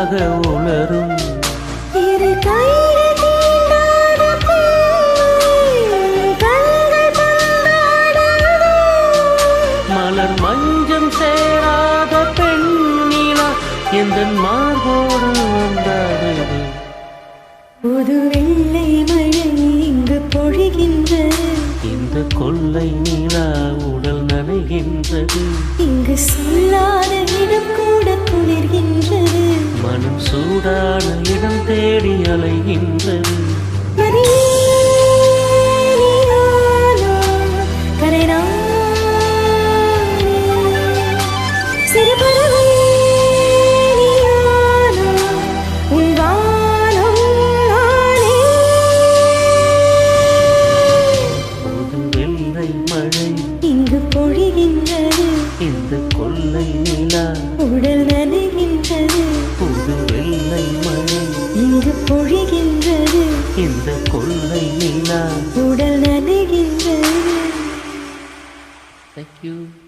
மெதுவாக உளரும் இரு கைகள் தீண்டாத கண்கள் பந்தாடாதோ மலர் மஞ்சம் சேராத பெண்ணிலா எந்த மார்போடு வந்தாடுது புது வெள்ளை மழை இங்கு பொழிகின்றது இந்த கொள்ளை நிலா உடல் நனைகின்றது இங்கு சொல்லாத இடம் கூட குளிர்கின்றது மனம் சூடான இடம் தேடி அலைகின்றது இங்கு பொழிகின்றது இந்த கொள்ளை நிலா உடல் நனைகின்றது புது வெள்ளை மழை இங்கு பொழிகின்றது இந்த கொள்ளை நிலா உடல் நனைகின்றது. Thank you.